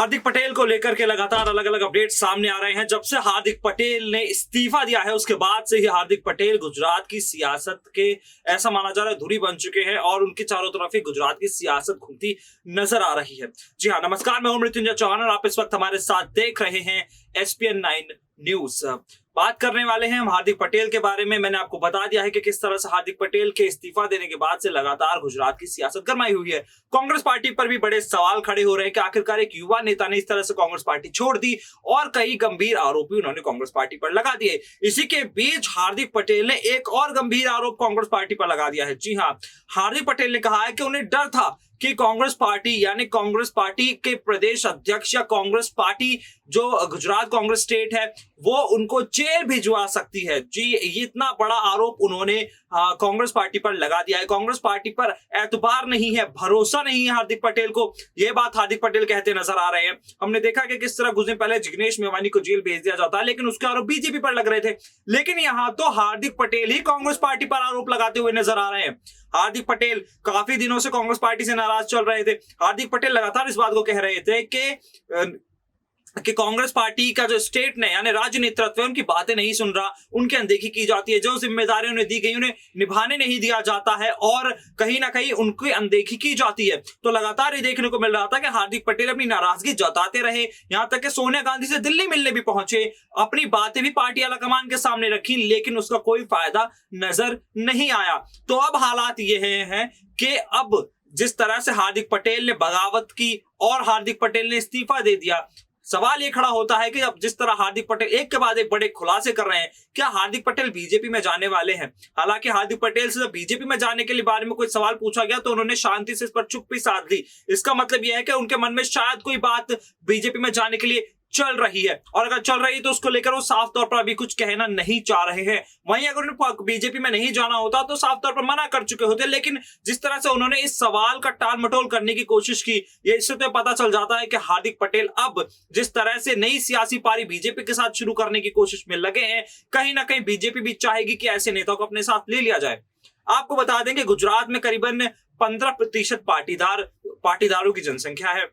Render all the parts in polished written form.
हार्दिक पटेल को लेकर के लगातार अलग अलग अपडेट सामने आ रहे हैं। जब से हार्दिक पटेल ने इस्तीफा दिया है उसके बाद से ही हार्दिक पटेल गुजरात की सियासत के ऐसा माना जा रहा है धुरी बन चुके हैं और उनके चारों तरफ ही गुजरात की सियासत घूमती नजर आ रही है। जी हाँ, नमस्कार, मैं हूं मृत्युंजय चौहान और आप इस वक्त हमारे साथ देख रहे हैं SPN 9 न्यूज। बात करने वाले हैं हम हार्दिक पटेल के बारे में। मैंने आपको बता दिया है कि किस तरह से हार्दिक पटेल के इस्तीफा देने के बाद से लगातार गुजरात की सियासत गरमाई हुई है। कांग्रेस पार्टी पर भी बड़े सवाल खड़े हो रहे हैं कि आखिरकार एक युवा नेता ने इस तरह से कांग्रेस पार्टी छोड़ दी और कई गंभीर आरोप भी उन्होंने कांग्रेस पार्टी पर लगा दिए। इसी के बीच हार्दिक पटेल ने एक और गंभीर आरोप कांग्रेस पार्टी पर लगा दिया है। जी हाँ, हार्दिक पटेल ने कहा है कि उन्हें डर था कि कांग्रेस पार्टी यानी कांग्रेस पार्टी के प्रदेश अध्यक्ष या कांग्रेस पार्टी जो गुजरात कांग्रेस स्टेट है वो उनको जेल भिजवा सकती है। जी, ये इतना बड़ा आरोप उन्होंने कांग्रेस पार्टी पर लगा दिया है। कांग्रेस पार्टी पर एतबार नहीं है, भरोसा नहीं है हार्दिक पटेल को, ये बात हार्दिक पटेल कहते नजर आ रहे हैं। हमने देखा कि किस तरह कुछ दिन पहले जिग्नेश मेवानी को जेल भेज दिया जाता है, लेकिन उसके आरोप बीजेपी पर लग रहे थे। लेकिन यहाँ तो हार्दिक पटेल ही कांग्रेस पार्टी पर आरोप लगाते हुए नजर आ रहे हैं। हार्दिक पटेल काफी दिनों से कांग्रेस पार्टी से नाराज चल रहे थे। हार्दिक पटेल लगातार इस बात को कह रहे थे कि कांग्रेस पार्टी का जो स्टेट ने यानी राज्य नेतृत्व है उनकी बातें नहीं सुन रहा, उनकी अनदेखी की जाती है, जो जिम्मेदारियां उन्हें दी गई उन्हें निभाने नहीं दिया जाता है और कहीं ना कहीं उनकी अनदेखी की जाती है। तो लगातार ये देखने को मिल रहा था कि हार्दिक पटेल अपनी नाराजगी जताते रहे, यहां तक कि सोनिया गांधी से दिल्ली मिलने भी पहुंचे, अपनी बातें भी पार्टी आलाकमान के सामने रखी, लेकिन उसका कोई फायदा नजर नहीं आया। तो अब हालात ये हैं कि अब जिस तरह से हार्दिक पटेल ने बगावत की और हार्दिक पटेल ने इस्तीफा दे दिया, सवाल ये खड़ा होता है कि अब जिस तरह हार्दिक पटेल एक के बाद एक बड़े खुलासे कर रहे हैं, क्या हार्दिक पटेल बीजेपी में जाने वाले हैं? हालांकि हार्दिक पटेल से जब बीजेपी में जाने के लिए बारे में कोई सवाल पूछा गया तो उन्होंने शांति से इस पर चुप्पी साध ली। इसका मतलब यह है कि उनके मन में शायद कोई बात बीजेपी में जाने के लिए चल रही है और अगर चल रही है तो उसको लेकर वो साफ तौर पर अभी कुछ कहना नहीं चाह रहे हैं। वहीं अगर उन्हें बीजेपी में नहीं जाना होता तो साफ तौर पर मना कर चुके होते, लेकिन जिस तरह से उन्होंने इस सवाल का टाल मटोल करने की कोशिश की, ये इससे तो पता चल जाता है कि हार्दिक पटेल अब जिस तरह से नई सियासी पारी बीजेपी के साथ शुरू करने की कोशिश में लगे हैं, कहीं ना कहीं बीजेपी भी चाहेगी कि ऐसे नेताओं को अपने साथ ले लिया जाए। आपको बता दें कि गुजरात में करीबन 15% पाटीदारों की जनसंख्या है,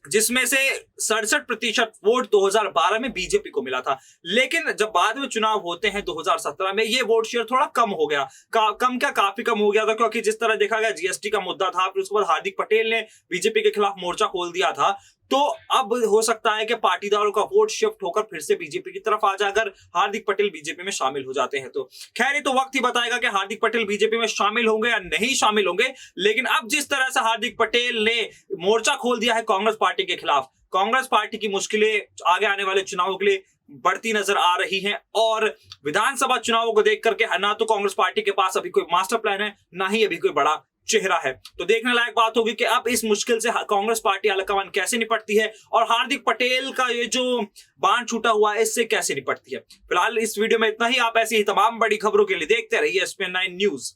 जिसमें से 67% वोट 2012 में बीजेपी को मिला था। लेकिन जब बाद में चुनाव होते हैं 2017 में, ये वोट शेयर थोड़ा कम हो गया। काफी कम हो गया था, क्योंकि जिस तरह देखा गया जीएसटी का मुद्दा था, फिर उसके बाद हार्दिक पटेल ने बीजेपी के खिलाफ मोर्चा खोल दिया था। तो अब हो सकता है कि पाटीदारों का वोट शिफ्ट होकर फिर से बीजेपी की तरफ आ जाए अगर हार्दिक पटेल बीजेपी में शामिल हो जाते हैं तो। खैर, ये तो वक्त ही बताएगा कि हार्दिक पटेल बीजेपी में शामिल होंगे या नहीं शामिल होंगे। लेकिन अब जिस तरह से हार्दिक पटेल ने मोर्चा खोल दिया है कांग्रेस पार्टी के खिलाफ, कांग्रेस पार्टी की मुश्किलें आगे आने वाले चुनावों के लिए बढ़ती नजर आ रही हैं और विधानसभा चुनावों को देख करके ना तो कांग्रेस पार्टी के पास अभी कोई मास्टर प्लान है, ना ही अभी कोई बड़ा चेहरा है। तो देखने लायक बात होगी कि अब इस मुश्किल से कांग्रेस पार्टी आलाकमान कैसे निपटती है और हार्दिक पटेल का ये जो बांध छूटा हुआ है इससे कैसे निपटती है। फिलहाल इस वीडियो में इतना ही। आप ऐसी ही तमाम बड़ी खबरों के लिए देखते रहिए SPN 9 न्यूज।